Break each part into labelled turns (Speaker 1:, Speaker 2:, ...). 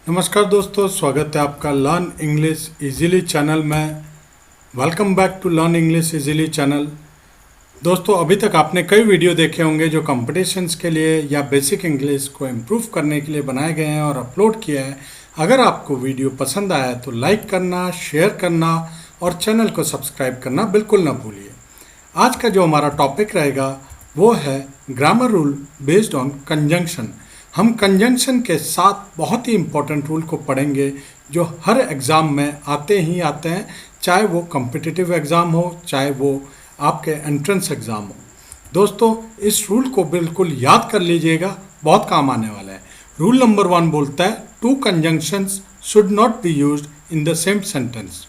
Speaker 1: नमस्कार दोस्तों, स्वागत है आपका लर्न इंग्लिश इजीली चैनल में। Welcome back to learn English easily channel. दोस्तों, अभी तक आपने कई वीडियो देखे होंगे जो कॉम्पिटिशन्स के लिए या बेसिक इंग्लिश को इम्प्रूव करने के लिए बनाए गए हैं और अपलोड किया है। अगर आपको वीडियो पसंद आया तो लाइक करना, शेयर करना और चैनल को सब्सक्राइब करना बिल्कुल ना भूलिए। आज का जो हमारा टॉपिक रहेगा वो है grammar rule based on conjunction. हम कंजंक्शन के 7 बहुत ही इंपॉर्टेंट रूल को पढ़ेंगे जो हर एग्ज़ाम में आते हैं, चाहे वो कॉम्पिटिटिव एग्ज़ाम हो, चाहे वो आपके एंट्रेंस एग्ज़ाम हो। दोस्तों, इस रूल को बिल्कुल याद कर लीजिएगा, बहुत काम आने वाला है। रूल नंबर 1 बोलता है 2 conjunctions should not be used in the same sentence.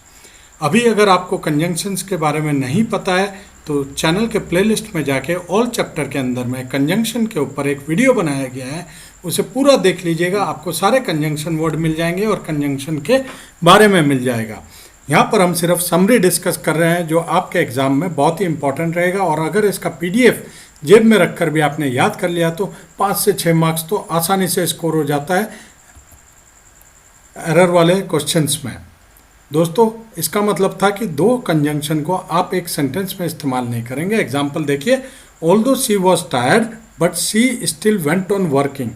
Speaker 1: अभी अगर आपको कंजंक्शंस के बारे में नहीं पता है तो चैनल के प्लेलिस्ट में जाके ऑल चैप्टर के अंदर में कंजंक्शन के ऊपर एक वीडियो बनाया गया है, उसे पूरा देख लीजिएगा। आपको सारे कंजंक्शन वर्ड मिल जाएंगे और कंजंक्शन के बारे में मिल जाएगा। यहाँ पर हम सिर्फ समरी डिस्कस कर रहे हैं जो आपके एग्जाम में बहुत ही इंपॉर्टेंट रहेगा। और अगर इसका पीडीएफ जेब में रखकर भी आपने याद कर लिया तो 5 से 6 मार्क्स तो आसानी से स्कोर हो जाता है एरर वाले क्वेश्चंस में। दोस्तों, इसका मतलब था कि 2 कंजंक्शन को आप एक सेंटेंस में इस्तेमाल नहीं करेंगे। एग्जाम्पल देखिए, although she was tired but she still went on working.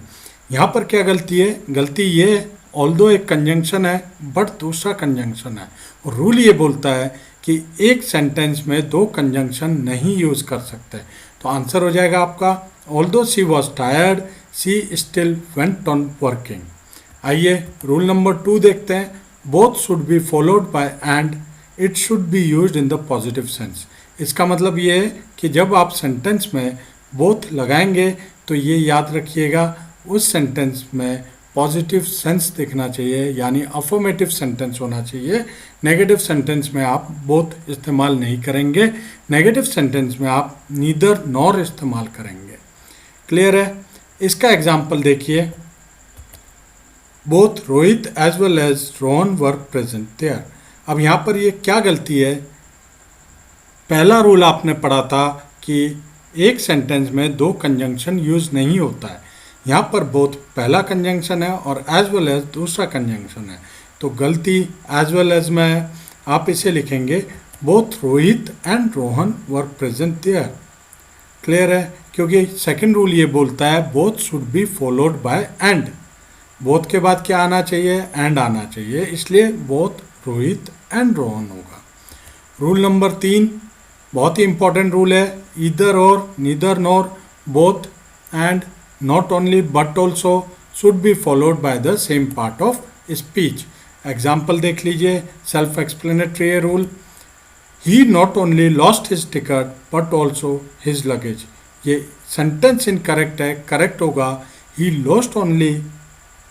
Speaker 1: यहाँ पर क्या गलती है? गलती ये है, ऑल्दो एक कंजंक्शन है बट दूसरा कंजंक्शन है। और रूल ये बोलता है कि एक सेंटेंस में 2 कंजंक्शन नहीं यूज़ कर सकते। तो आंसर हो जाएगा आपका although she was tired she still went on working. आइए रूल नंबर 2 देखते हैं। Both should be followed by and it should be used in the positive sense. इसका मतलब ये है कि जब आप सेंटेंस में बोथ लगाएंगे तो ये याद रखिएगा उस सेंटेंस में पॉजिटिव सेंस दिखना चाहिए, यानी अफर्मेटिव सेंटेंस होना चाहिए। नेगेटिव सेंटेंस में आप बोथ इस्तेमाल नहीं करेंगे। नेगेटिव सेंटेंस में आप नीदर नॉर इस्तेमाल करेंगे। क्लियर है? इसका एग्जाम्पल देखिए, both Rohit as well as Rohan were present there. अब यहाँ पर ये क्या गलती है? पहला रूल आपने पढ़ा था कि एक सेंटेंस में 2 कंजंक्शन यूज नहीं होता है। यहाँ पर बोथ पहला कंजंक्शन है और एज वेल एज दूसरा कंजंक्शन है। तो गलती एज वेल एज में आप इसे लिखेंगे both Rohit and Rohan were present there. Clear है? क्योंकि सेकंड रूल ये बोलता है both should be followed by and. Both के बाद क्या आना चाहिए? एंड आना चाहिए, इसलिए बोथ रोहित एंड रोहन होगा। रूल नंबर 3 बहुत ही इंपॉर्टेंट रूल है, ईदर और, neither nor, both and, not only but also should be followed by the same part of speech. Example देख लीजिए, self explanatory rule. He not only lost his ticket but also his luggage. ये sentence incorrect है, correct होगा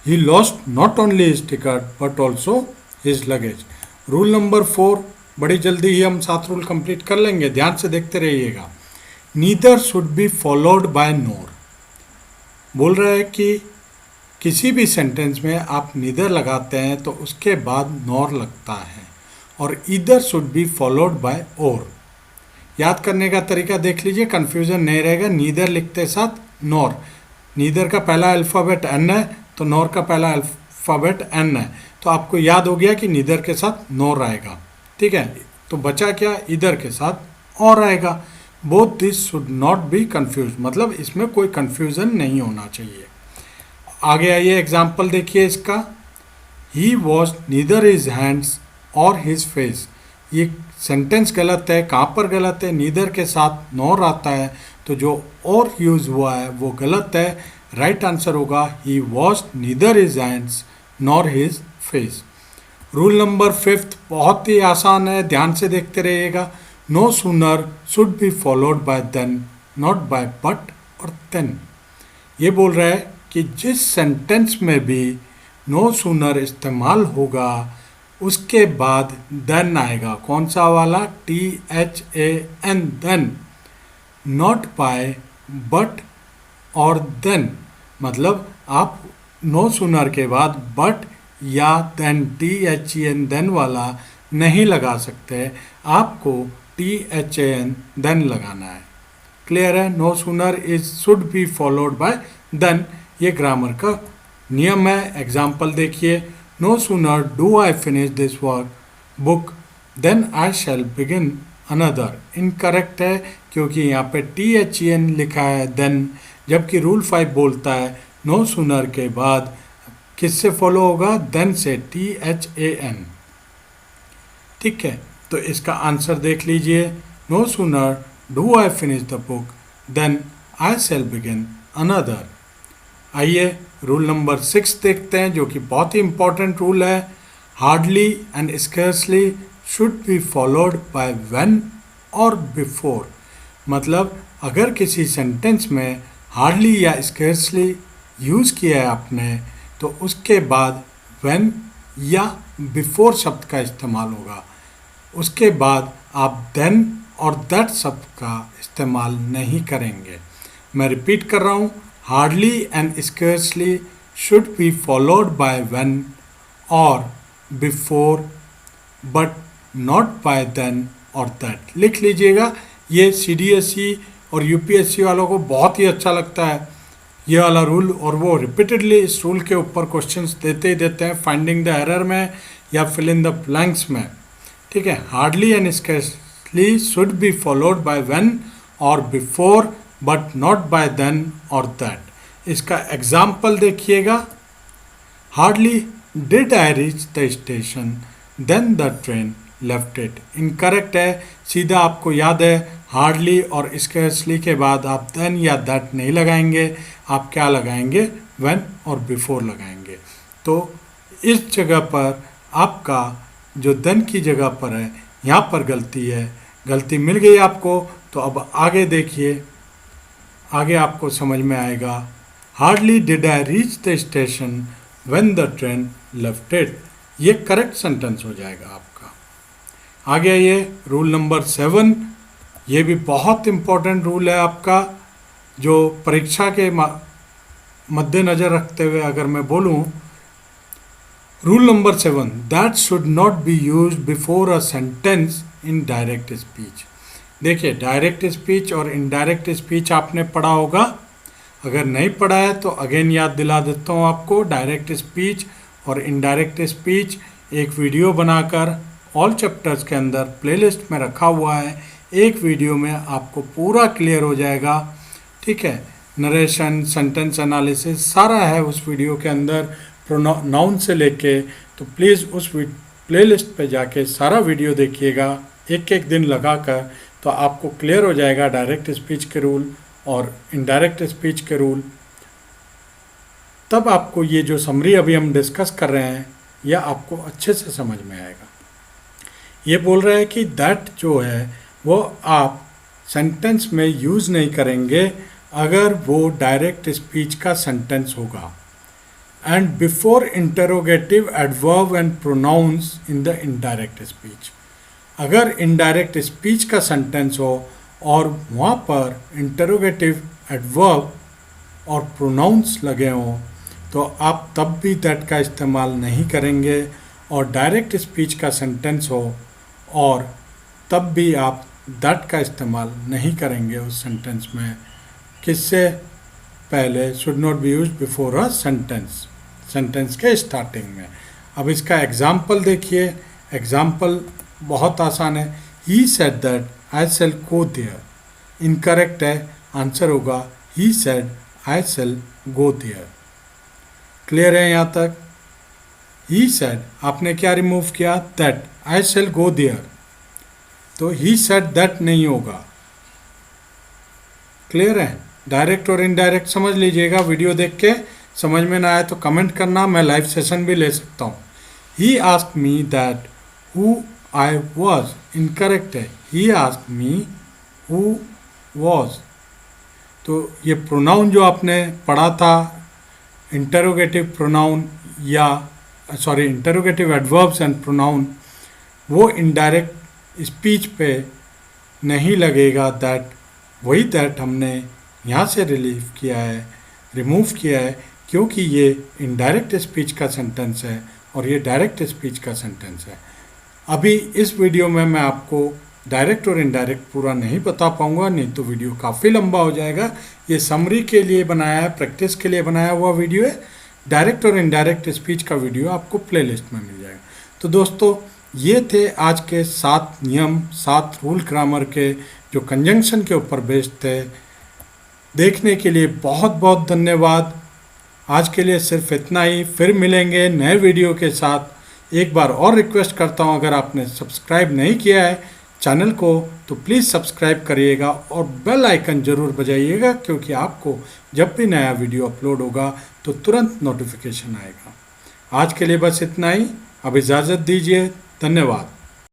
Speaker 1: he lost not only his ticket but also his luggage। Rule number 4 बड़ी जल्दी ही हम 7 rule complete कर लेंगे, ध्यान से देखते रहिएगा। Neither should be followed bye nor. बोल रहा है कि किसी भी सेंटेंस में आप नीदर लगाते हैं तो उसके बाद नॉर लगता है, और either should be followed bye और। याद करने का तरीका देख लीजिए, कंफ्यूजन नहीं रहेगा। नीदर लिखते साथ नॉर, नीदर का पहला अल्फ़ाबेट एन है तो नॉर का पहला अल्फ़ाबेट एन है, तो आपको याद हो गया कि नीदर के साथ नॉर आएगा। ठीक है, तो बचा क्या? इधर के साथ और आएगा। Both this should not be confuse, मतलब इसमें कोई कंफ्यूजन नहीं होना चाहिए। आगे आइए, एग्जाम्पल देखिए इसका। ही वॉश नीदर हिज हैंड्स और हिज फेस। ये सेंटेंस गलत है। कहाँ पर गलत है? नीदर के साथ नॉर आता है, तो जो और यूज़ हुआ है वो गलत है। राइट आंसर होगा he washed neither his hands nor his face. Rule number 5 बहुत ही आसान है, ध्यान से देखते रहिएगा। No sooner should be followed by than not by but और देन। ये बोल रहा है कि जिस सेंटेंस में भी नो सूनर इस्तेमाल होगा उसके बाद देन आएगा। कौन सा वाला? THAN, then, not by but और देन। मतलब आप नो सूनर के बाद बट या देन THEN देन वाला नहीं लगा सकते, आपको THAN देन लगाना है। क्लियर है? No sooner is should be followed by then, ये ग्रामर का नियम है, एग्जाम्पल देखिए, no sooner do I finish this work book then I shall begin another. Incorrect है क्योंकि यहाँ पे THEN लिखा है देन, जबकि रूल 5 बोलता है नो सूनर के बाद किससे फॉलो होगा, देन से, THAN। ठीक है, तो इसका आंसर देख लीजिए, no sooner do I finish the book then I shall begin another. आइए रूल नंबर 6 देखते हैं, जो कि बहुत ही इंपॉर्टेंट रूल है। Hardly and scarcely should be followed by when और बिफोर। मतलब अगर किसी सेंटेंस में हार्डली या स्केर्सली यूज़ किया है आपने, तो उसके बाद व्हेन या बिफोर शब्द का इस्तेमाल होगा। उसके बाद आप देन और दैट शब्द का इस्तेमाल नहीं करेंगे। मैं रिपीट कर रहा हूँ, hardly and scarcely should be followed by when और before, but not by than और दैट। लिख लीजिएगा, ये CDSE और UPSC वालों को बहुत ही अच्छा लगता है ये वाला रूल, और वो रिपीटेडली इस रूल के ऊपर क्वेश्चंस देते ही देते हैं, फाइंडिंग द एरर में या फिल इन द ब्लैंक्स में। ठीक है, hardly and scarcely should be followed by when और before, but not by than और दैट। इसका एग्जाम्पल देखिएगा, hardly did I reach the station than the train left it. Incorrect है, सीधा आपको याद है हार्डली और स्केर्सली के बाद आप देन या दैट नहीं लगाएंगे, आप क्या लगाएंगे, व्हेन और बिफोर लगाएंगे। तो इस जगह पर आपका जो देन की जगह पर है, यहाँ पर गलती है, गलती मिल गई आपको। तो अब आगे देखिए, आगे आपको समझ में आएगा, hardly did I reach the station when the train left it. ये करेक्ट सेंटेंस हो जाएगा आपका। आगे ये रूल नंबर 7, ये भी बहुत इंपॉर्टेंट रूल है आपका, जो परीक्षा के मद्देनज़र रखते हुए अगर मैं बोलूँ, rule number 7, that should not be use before a sentence in direct speech. देखिए, डायरेक्ट स्पीच और इनडायरेक्ट स्पीच आपने पढ़ा होगा, अगर नहीं पढ़ा है तो अगेन याद दिला देता हूँ आपको। डायरेक्ट स्पीच और इनडायरेक्ट स्पीच एक वीडियो बनाकर ऑल चैप्टर्स के अंदर प्लेलिस्ट में रखा हुआ है, एक वीडियो में आपको पूरा क्लियर हो जाएगा। ठीक है, नरेशन, सेंटेंस एनालिसिस सारा है उस वीडियो के अंदर, प्रोनाउन से लेके। तो प्लीज़ उस प्लेलिस्ट पे जाके सारा वीडियो देखिएगा एक एक दिन लगाकर, तो आपको क्लियर हो जाएगा डायरेक्ट स्पीच के रूल और इनडायरेक्ट स्पीच के रूल। तब आपको ये जो समरी अभी हम डिस्कस कर रहे हैं, यह आपको अच्छे से समझ में आएगा। ये बोल रहा है कि दैट जो है वो आप सेंटेंस में यूज़ नहीं करेंगे अगर वो डायरेक्ट स्पीच का सेंटेंस होगा। And before interrogative adverb and pronouns in the indirect speech. अगर इनडायरेक्ट स्पीच का सेंटेंस हो और वहाँ पर इंटरोगेटिव एडवर्ब और प्रोनाउंस लगे हों, तो आप तब भी दैट का इस्तेमाल नहीं करेंगे। और डायरेक्ट स्पीच का सेंटेंस हो और तब भी आप दैट का इस्तेमाल नहीं करेंगे उस सेंटेंस में। किससे पहले, should not be use before a sentence, sentence के स्टार्टिंग में। अब इसका एग्जाम्पल देखिए, एग्जाम्पल बहुत आसान है। He said that I shall go there. Incorrect है, आंसर होगा he said I shall go there. Clear है यहाँ तक? ही सेड, आपने क्या रिमूव किया, that, I shall go there, तो ही सेड दैट नहीं होगा। क्लियर है? डायरेक्ट और इनडायरेक्ट समझ लीजिएगा, वीडियो देख के समझ में ना आए तो कमेंट करना, मैं लाइव सेशन भी ले सकता हूँ। He asked me that who I was. Incorrect है, he asked me who was. तो ये प्रोनाउन जो आपने पढ़ा था, इंटरोगेटिव प्रोनाउन या इंटरोगेटिव एडवर्ब्स एंड प्रोनाउन, वो इनडायरेक्ट स्पीच पे नहीं लगेगा दैट। वही दैट हमने यहाँ से रिमूव किया है क्योंकि ये इनडायरेक्ट स्पीच का सेंटेंस है और ये डायरेक्ट स्पीच का सेंटेंस है। अभी इस वीडियो में मैं आपको डायरेक्ट और इनडायरेक्ट पूरा नहीं बता पाऊंगा, नहीं तो वीडियो काफ़ी लंबा हो जाएगा। ये समरी के लिए बनाया है, प्रैक्टिस के लिए बनाया हुआ वीडियो है। डायरेक्ट और इनडायरेक्ट स्पीच का वीडियो आपको प्लेलिस्ट में मिल जाएगा। तो दोस्तों ये थे आज के 7 नियम, 7 रूल ग्रामर के जो कंजंक्शन के ऊपर बेस्ड थे। देखने के लिए बहुत बहुत धन्यवाद। आज के लिए सिर्फ इतना ही, फिर मिलेंगे नए वीडियो के साथ। एक बार और रिक्वेस्ट करता हूँ, अगर आपने सब्सक्राइब नहीं किया है चैनल को तो प्लीज़ सब्सक्राइब करिएगा और बेल आइकन ज़रूर बजाइएगा, क्योंकि आपको जब भी नया वीडियो अपलोड होगा तो तुरंत नोटिफिकेशन आएगा। आज के लिए बस इतना ही, अब इजाज़त दीजिए। धन्यवाद।